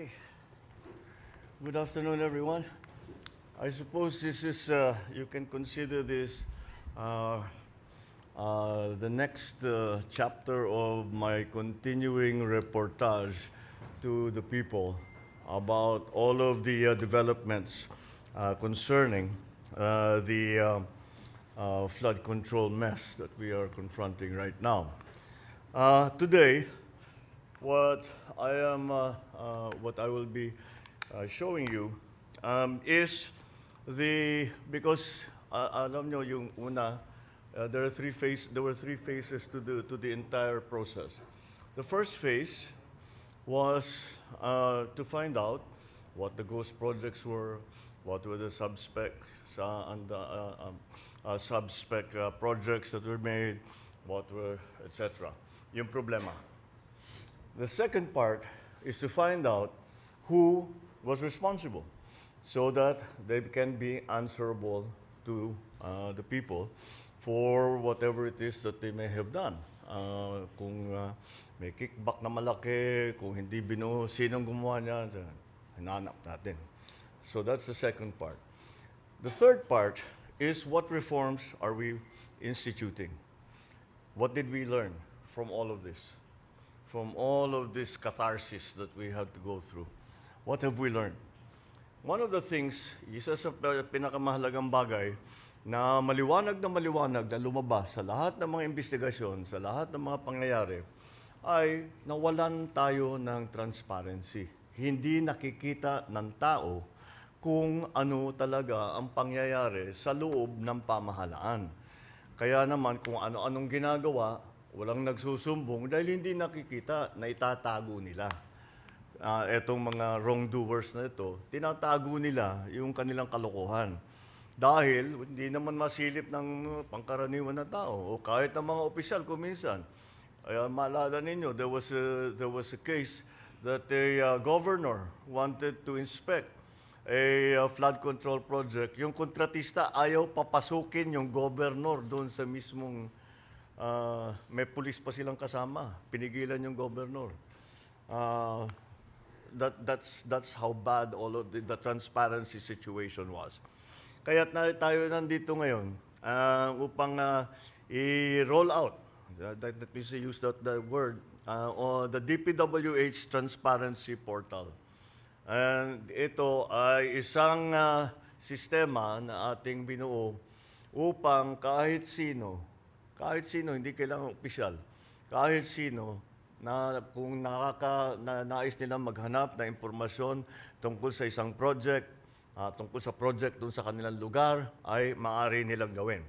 Okay. Good afternoon, everyone. I suppose this is, you can consider this the next chapter of my continuing reportage to the people about all of the developments concerning the flood control mess that we are confronting right now. Today, what I will be showing you is because alam nyo yung una, there were three phases to the entire process. The first phase was to find out what the ghost projects were, what were the sub-spec projects that were made, what were, etc. Yung problema. The second part is to find out who was responsible so that they can be answerable to the people for whatever it is that they may have done. Kung may kickback na malaki, kung hindi binuo, sinong gumawa niyan, hinanap natin. So that's the second part. The third part is what reforms are we instituting? What did we learn from all of this? From all of this catharsis that we had to go through. What have we learned? One of the things, isa sa pinakamahalagang bagay na maliwanag na lumabas sa lahat ng mga investigasyon, sa lahat ng mga pangyayari, ay nawalan tayo ng transparency. Hindi nakikita ng tao kung ano talaga ang pangyayari sa loob ng pamahalaan. Kaya naman kung ano-anong ginagawa, walang nagsusumbong dahil hindi nakikita na itatago nila. Etong mga wrongdoers na ito, tinatago nila yung kanilang kalokohan. Dahil hindi naman masilip ng pangkaraniwan na tao o kahit ng mga opisyal kung minsan. Maalala ninyo, there was a case that a governor wanted to inspect a flood control project. Yung kontratista ayaw papasukin yung governor doon sa mismong may pulis pa silang kasama. Pinigilan yung governor. That's how bad all of the transparency situation was. Kaya tayo nandito ngayon upang i-roll out, let me use that word, the DPWH Transparency Portal. And ito ay isang sistema na ating binuo upang kahit sino, hindi kailangan opisyal, kahit sino na kung nais nilang maghanap na impormasyon tungkol sa isang project, tungkol sa project dun sa kanilang lugar, ay maaari nilang gawin.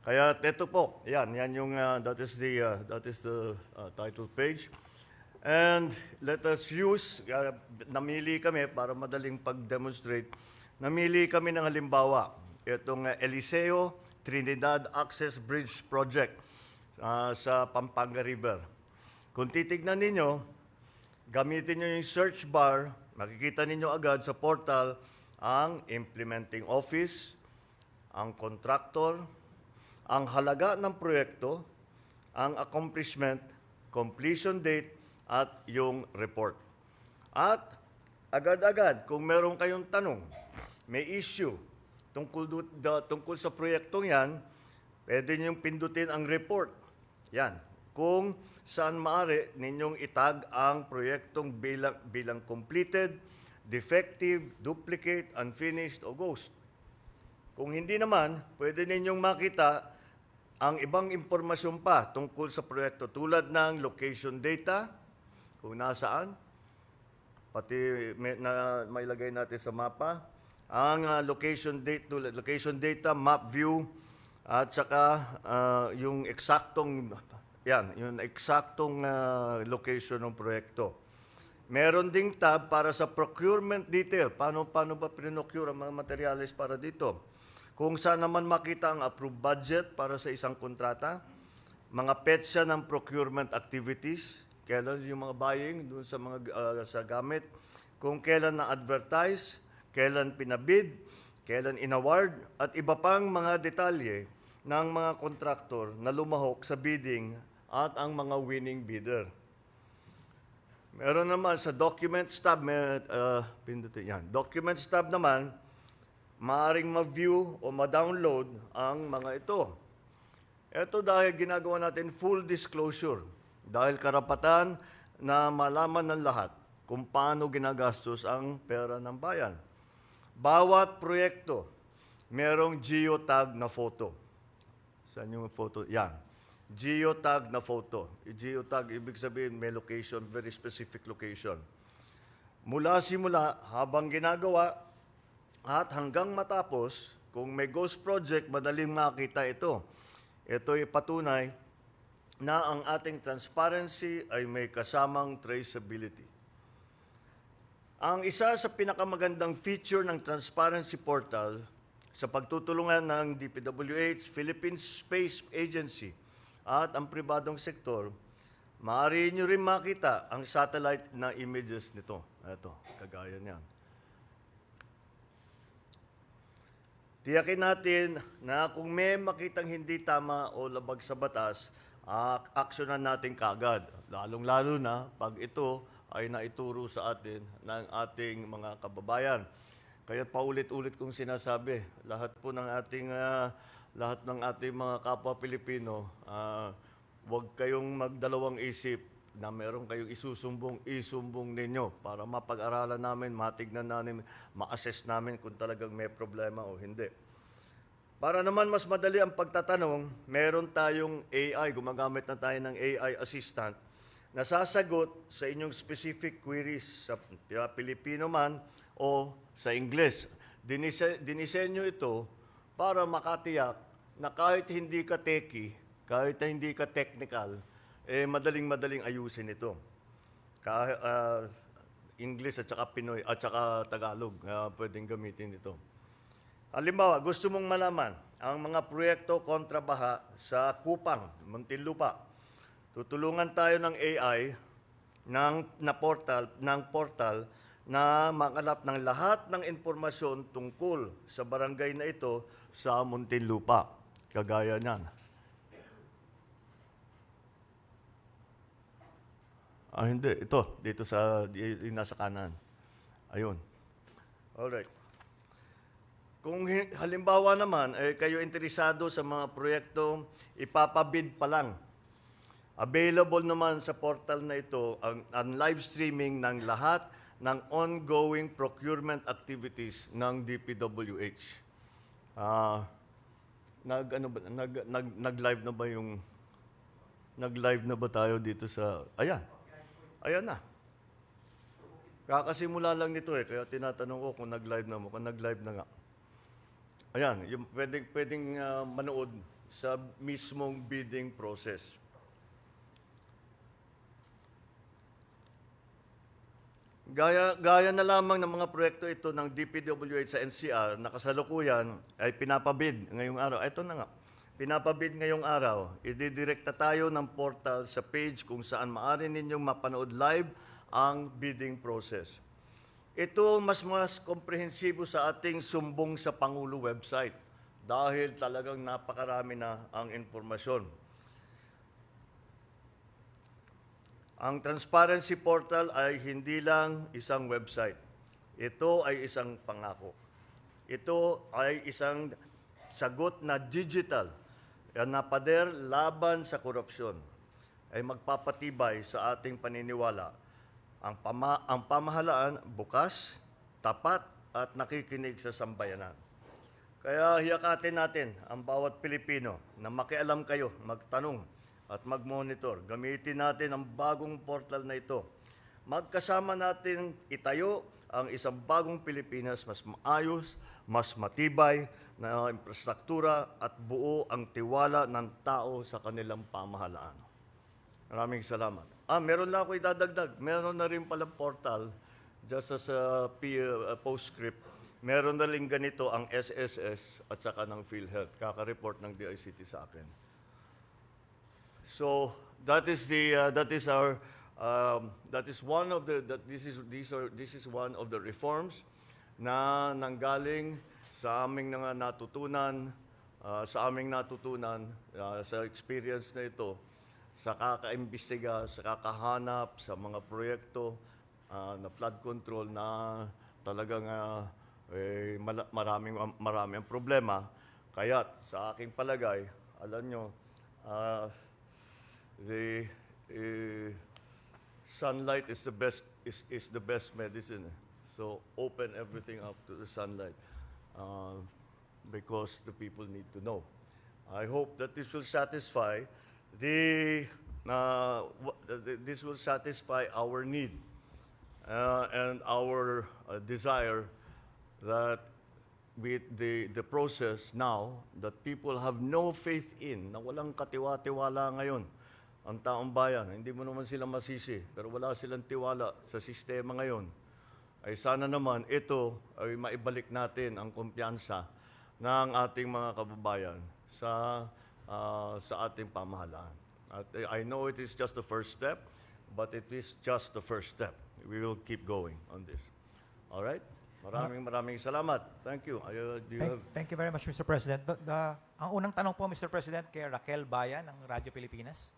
Kaya ito po, yan yung, that is the title page. And let us use, namili kami para madaling pag-demonstrate, namili kami ng halimbawa, itong Eliseo Trinidad Access Bridge Project sa Pampanga River. Kung titignan ninyo, gamitin nyo yung search bar, makikita ninyo agad sa portal ang implementing office, ang contractor, ang halaga ng proyekto, ang accomplishment, completion date, at yung report. At agad-agad, kung meron kayong tanong, may issue, tungkol sa proyektong yan, pwede ninyong pindutin ang report. Yan. Kung saan maaari ninyong itag ang proyektong bilang completed, defective, duplicate, unfinished, o ghost. Kung hindi naman, pwede ninyong makita ang ibang impormasyon pa tungkol sa proyekto tulad ng location data, kung nasaan, pati mailagay natin sa mapa, ang location data, map view, at saka yung eksaktong location ng proyekto. Meron ding tab para sa procurement detail. Paano ba pinocure ang mga materyales para dito? Kung saan naman makita ang approved budget para sa isang kontrata, mga petsa ng procurement activities, kailan yung mga buying doon sa mga sa gamit, kung kailan na-advertise, kailan pinabid, kailan inaward, at iba pang mga detalye ng mga kontraktor na lumahok sa bidding at ang mga winning bidder. Meron naman sa Documents tab, pindutin yan. Documents tab naman, maaaring ma-view o ma-download ang mga ito. Ito dahil ginagawa natin full disclosure. Dahil karapatan na malaman ng lahat kung paano ginagastos ang pera ng bayan. Bawat proyekto, merong geotag na photo. Saan yung photo? Yan. Geotag na photo. Geotag, ibig sabihin may location, very specific location. Mula simula, habang ginagawa, at hanggang matapos, kung may ghost project, madaling makita ito. Ito ay patunay na ang ating transparency ay may kasamang traceability. Ang isa sa pinakamagandang feature ng Transparency Portal sa pagtutulungan ng DPWH, Philippine Space Agency, at ang pribadong sektor, maaari nyo rin makita ang satellite na images nito. Ito, kagaya niyan. Tiyakin natin na kung may makitang hindi tama o labag sa batas, aksyonan natin kagad. Lalong-lalo na pag ito ay naituro sa atin ng ating mga kababayan. Kaya paulit-ulit kong sinasabi, lahat ng ating mga kapwa Pilipino, huwag kayong magdalawang isip na meron kayong isumbong ninyo para mapag-aralan namin, matignan namin, ma-assess namin kung talagang may problema o hindi. Para naman mas madali ang pagtatanong, meron tayong AI, gumagamit na tayo ng AI assistant, na sasagot sa inyong specific queries sa Pilipino man o sa Ingles. Dinisenyo ito para makatiyak na kahit hindi ka techie, kahit hindi ka technical, madaling-madaling ayusin ito. English at saka Pinoy at saka Tagalog, pwedeng gamitin ito. Halimbawa, gusto mong malaman ang mga proyekto kontra baha sa Kupang, Muntinlupa. Tutulungan tayo ng AI ng portal na makalap ng lahat ng impormasyon tungkol sa barangay na ito sa Muntinlupa. Kagaya niyan. Hindi. Ito. Dito nasa kanan. Ayun. Alright. Kung halimbawa naman, kayo interesado sa mga proyekto, ipapabid pa lang. Available naman sa portal na ito ang live streaming ng lahat ng ongoing procurement activities ng DPWH. Nag-live na ba tayo dito sa... Ayan na. Kakasimula lang nito kaya tinatanong ko kung nag-live na mo. Kung nag-live na nga. Ayan, yung pwedeng manood sa mismong bidding process. Gaya na lamang ng mga proyekto ito ng DPWH sa NCR na kasalukuyan ay pinapabid ngayong araw. Ito na nga, pinapabid ngayong araw. Ididirekta tayo ng portal sa page kung saan maaari ninyong mapanood live ang bidding process. Ito mas komprehensibo sa ating Sumbong sa Pangulo website dahil talagang napakarami na ang informasyon. Ang Transparency Portal ay hindi lang isang website. Ito ay isang pangako. Ito ay isang sagot na digital na pader laban sa korupsyon ay magpapatibay sa ating paniniwala. Ang pamahalaan bukas, tapat at nakikinig sa sambayanan. Kaya hiyakatin natin ang bawat Pilipino na makialam kayo, magtanong, at mag-monitor. Gamitin natin ang bagong portal na ito. Magkasama natin itayo ang isang bagong Pilipinas mas maayos, mas matibay na infrastruktura at buo ang tiwala ng tao sa kanilang pamahalaan. Maraming salamat. Meron lang ako idadagdag. Meron na rin pala portal, just as a postscript. Meron na rin ganito ang SSS at saka ng PhilHealth. Kaka-report ng DICT sa akin. So this is one of the reforms na nanggaling sa aming natutunan sa experience na ito sa kakaimbestiga, sa kakahanap, sa mga proyekto na flood control na talagang marami ang problema. Kaya't sa aking palagay, alam nyo, the sunlight is the best medicine. So open everything up to the sunlight because the people need to know. I hope that this will satisfy this will satisfy our need and our desire that with the process now that people have no faith in, na walang katiwa-tiwala ngayon ang taong bayan. Hindi mo naman sila masisi, pero wala silang tiwala sa sistema ngayon. Ay sana naman ito ay maibalik natin ang kumpiyansa ng ating mga kababayan sa ating pamahalaan. At I know it is just the first step, but it is just the first step. We will keep going on this. All right? Maraming salamat. Thank you. Thank you very much, Mr. President. Ang unang tanong po, Mr. President, kay Raquel Bayan ng Radyo Pilipinas.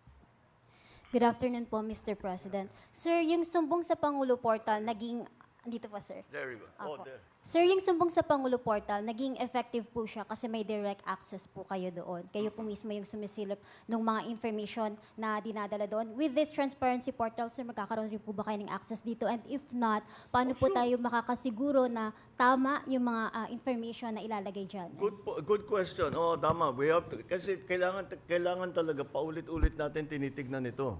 Good afternoon po, Mr. President. Sir, yung sumbong sa Pangulo Portal, naging... Dito po, sir. There you go. Oh, there. Sir, yung sumbong sa Pangulo Portal, naging effective po siya kasi may direct access po kayo doon. Kayo po mismo yung sumisilip ng mga information na dinadala doon. With this transparency portal, sir, magkakaroon rin po ba kayo ng access dito? And if not, paano po tayo makakasiguro na tama yung mga information na ilalagay dyan? Good question. Oh, tama. We have to, kasi kailangan talaga paulit-ulit natin tinitignan ito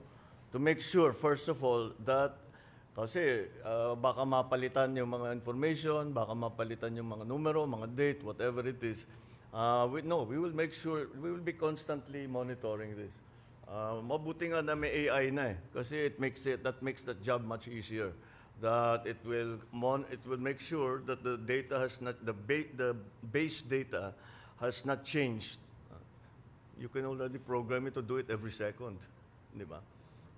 to make sure, first of all, that kasi baka mapalitan yung mga information, baka mapalitan yung mga numero, mga date, whatever it is. We will make sure, we will be constantly monitoring this. Mabuti nga na may AI na kasi that makes the job much easier. That it will make sure that the data has not, the base data has not changed. You can already program it to do it every second, di ba?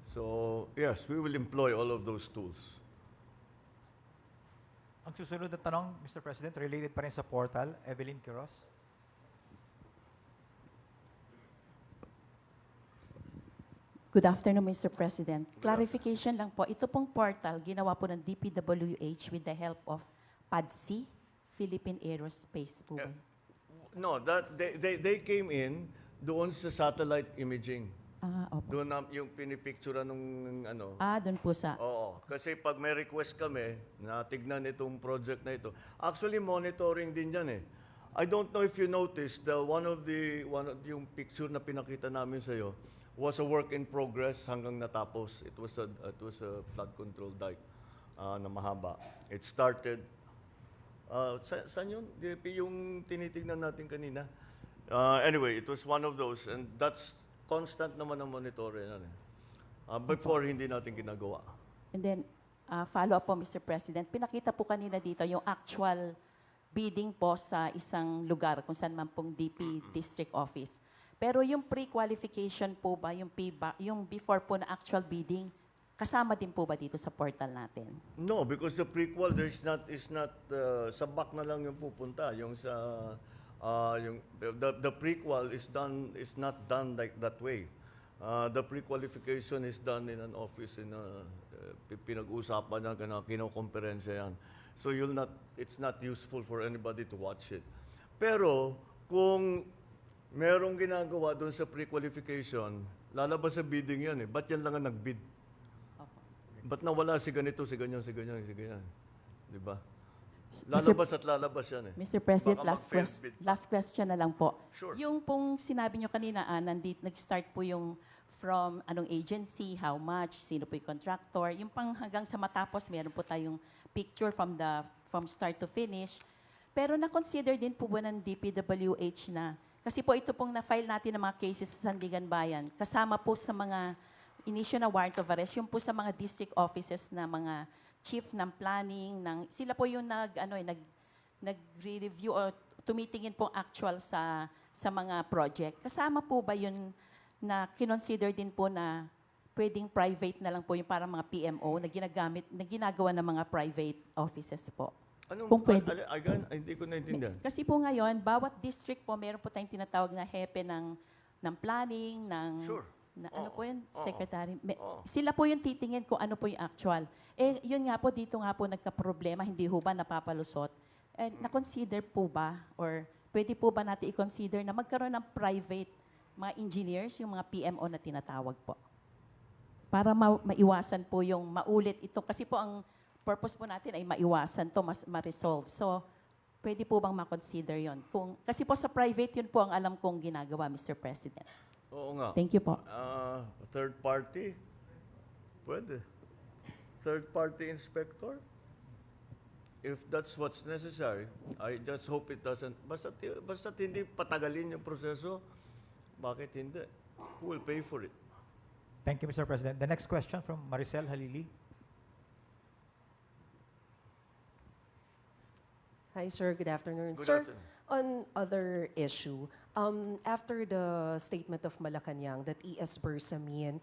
So, yes, we will employ all of those tools. Ang susunod na tanong, Mr. President, related pa rin sa portal, Evelyn Quiroz. Good afternoon, Mr. President. Clarification lang po, ito pong portal, ginawa po ng DPWH with the help of PADSI, Philippine Aerospace po. No, they came in doon sa satellite imaging. Opo. Doon yung pinipicture nung ano. Doon po sa... Oo. Kasi pag may request kami na tignan itong project na ito, actually monitoring din yan eh. I don't know if you noticed, one of yung picture na pinakita namin sa iyo was a work in progress hanggang natapos. It was a flood control dike na mahaba. It started saan yun? Yung tinitignan natin kanina. Anyway, it was one of those and that's constant naman ang monitoring. Before, hindi natin ginagawa. And then, follow-up po, Mr. President. Pinakita po kanina dito yung actual bidding po sa isang lugar, kung saan man pong DP District Office. Pero yung pre-qualification po ba, yung before po na actual bidding, kasama din po ba dito sa portal natin? No, because the pre-qual is not sa back na lang yung pupunta. Yung sa the pre-qual is not done like that way. The pre-qualification is done in an office pinag-usapan na kinokomperensya yan. So it's not useful for anybody to watch it. Pero kung merong ginagawa doon sa pre-qualification, lalabas sa bidding yan eh. Ba't yan lang ang nag-bid? Ba't nawala si ganito, si ganyan, si ganyan, si ganyan? Di ba? Lalabas at lalabas yan eh. Mr. President, Baka last question na lang po. Sure. Yung pong sinabi nyo kanina, nag-start po yung from anong agency, how much, sino po yung contractor, yung pang hanggang sa matapos, meron po tayong picture from start to finish. Pero na-consider din po ba ng DPWH na, kasi po ito pong na-file natin ng mga cases sa Sandigan Bayan, kasama po sa mga initial na warrant of arrest, yung po sa mga district offices na mga chief ng planning, sila po yung nag-review o tumitingin po actual sa mga project. Kasama po ba yun na kinonsider din po na pwedeng private na lang po yung parang mga PMO na ginagawa ng mga private offices po? Kung pwede. Again, hindi ko naintindihan. Kasi po ngayon, bawat district po, meron po tayong tinatawag na hepe ng planning, Sure. Na ano po yun, Oo. Secretary? Oo. Sila po yung titingin kung ano po yung actual. Eh, yun nga po, dito nga po nagka-problema, hindi ho ba napapalusot? Eh, na-consider po ba, or pwede po ba natin i-consider na magkaroon ng private mga engineers, yung mga PMO na tinatawag po? Para maiwasan po yung maulit ito. Kasi po ang purpose po natin ay maiwasan to, ma-resolve. So, pwede po bang ma-consider yon? Kasi po sa private, yun po ang alam kong ginagawa, Mr. President. Oo nga. Thank you po. Third party? Pwede. Third party inspector? If that's what's necessary, I just hope it doesn't. Basta hindi patagalin yung proseso, bakit hindi? Who will pay for it? Thank you, Mr. President. The next question from Maricel Halili. Hi, sir. Good afternoon. Good Sir, afternoon. on other issue, after the statement of Malacanang that E.S. Bersamin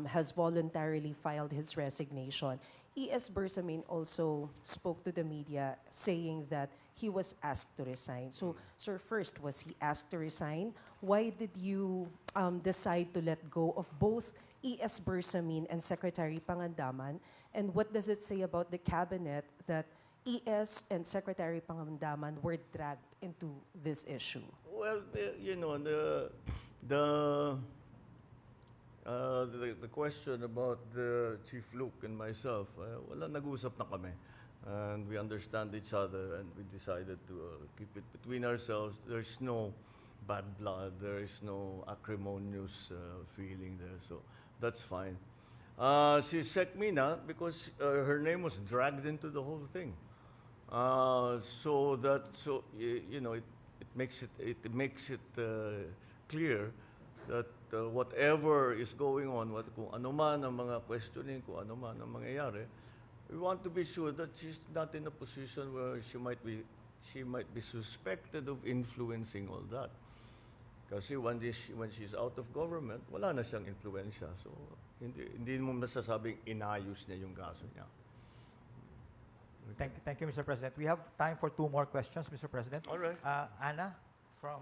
has voluntarily filed his resignation, E.S. Bersamin also spoke to the media saying that he was asked to resign. So, sir, first, was he asked to resign? Why did you decide to let go of both E.S. Bersamin and Secretary Pangandaman? And what does it say about the cabinet that ES and Secretary Pangandaman were dragged into this issue? Well, you know, the question about the Chief Luke and myself, wala, nag-usap na kami. And we understand each other, and we decided to keep it between ourselves. There's no bad blood, there is no acrimonious feeling there, so that's fine. Si Sec Mina, because her name was dragged into the whole thing. You know, it makes it clear that whatever is going on, kung ano man ang mga questioning, kung ano man ang mangyayari, we want to be sure that she's not in a position where she might be suspected of influencing all that. Kasi when she's out of government, wala na siyang influensya. So hindi mo masasabing inayos niya yung kaso niya. Thank you, Mr. President. We have time for 2 more questions, Mr. President. All right. Anna from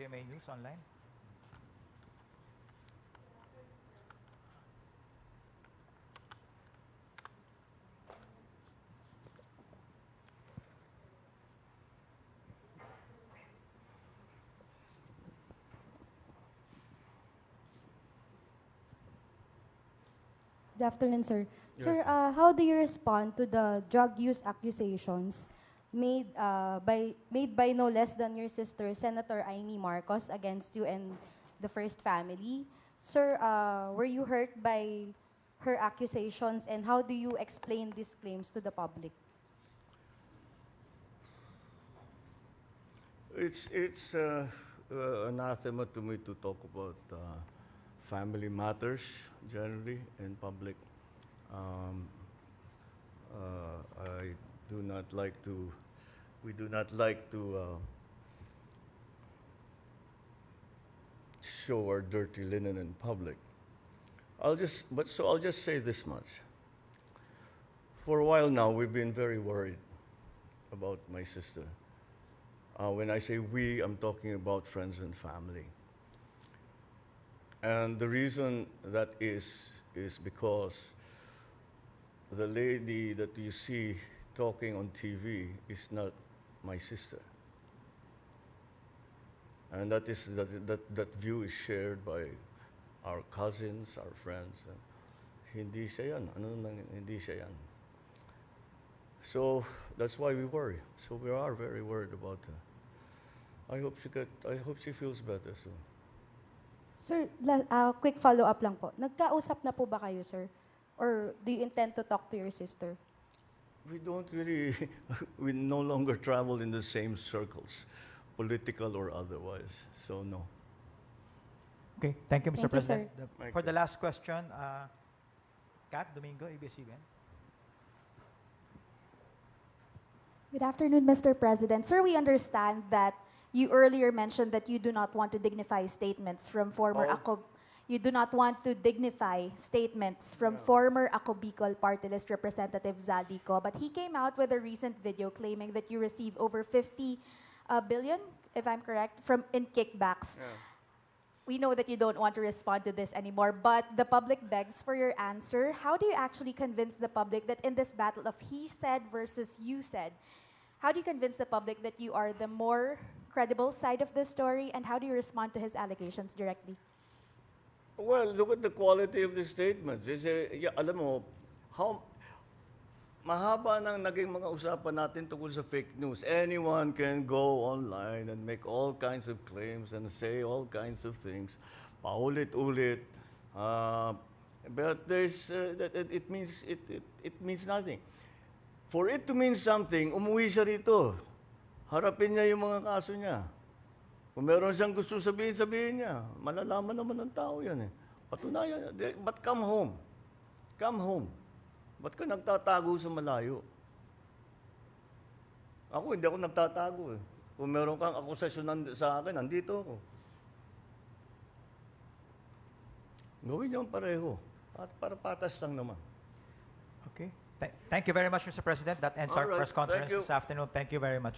GMA News Online. Good afternoon, sir. Yes. Sir, how do you respond to the drug use accusations made by no less than your sister, Senator Amy Marcos, against you and the First Family? Sir, were you hurt by her accusations, and how do you explain these claims to the public? It's anathema to me to talk about family matters generally in public. I do not like to. We do not like to show our dirty linen in public. I'll just say this much. For a while now, we've been very worried about my sister. When I say we, I'm talking about friends and family. And the reason that is because the lady that you see talking on TV is not my sister. And that view is shared by our cousins, our friends. Hindi siya yan. Hindi siya yan. So that's why we worry. So we are very worried about her. I hope she feels better soon. Sir, quick follow-up lang po. Nagkausap na po ba kayo, sir? Or do you intend to talk to your sister? We don't really, we no longer travel in the same circles, political or otherwise. So no. Okay, thank you, Mr. Thank you, President. sir. Thank For you. the last question, Kat Domingo, ABS-CBN. Good afternoon, Mr. President. Sir, we understand that you earlier mentioned that you do not want to dignify statements from former Of? You do not want to dignify statements from former Ako Bicol Party List Representative Zaldico, but he came out with a recent video claiming that you receive over 50 billion, if I'm correct, in kickbacks. Yeah. we know that you don't want to respond to this anymore, but the public begs for your answer. How do you actually convince the public that in this battle of he said versus you said, how do you convince the public that you are the more credible side of the story, and how do you respond to his allegations directly? Well, look at the quality of the statements. Alam mo, how mahaba nang naging mga usapan natin tungkol sa fake news. Anyone can go online and make all kinds of claims and say all kinds of things. Paulit-ulit. But it means nothing. For it to mean something, umuwi siya rito. Harapin niya yung mga kaso niya. Kung meron siyang gusto sabihin, sabihin niya. Malalaman naman ng tao yan eh. Patunayan. But come home. Come home. Ba't ka nagtatago sa malayo? Ako, hindi ako nagtatago eh. Kung meron kang akusasyon sa akin, nandito ako. Gawin niyo ang pareho. At para patas lang naman. Okay. Thank you very much, Mr. President. That ends All our right. press conference Thank you. this afternoon. Thank you very much.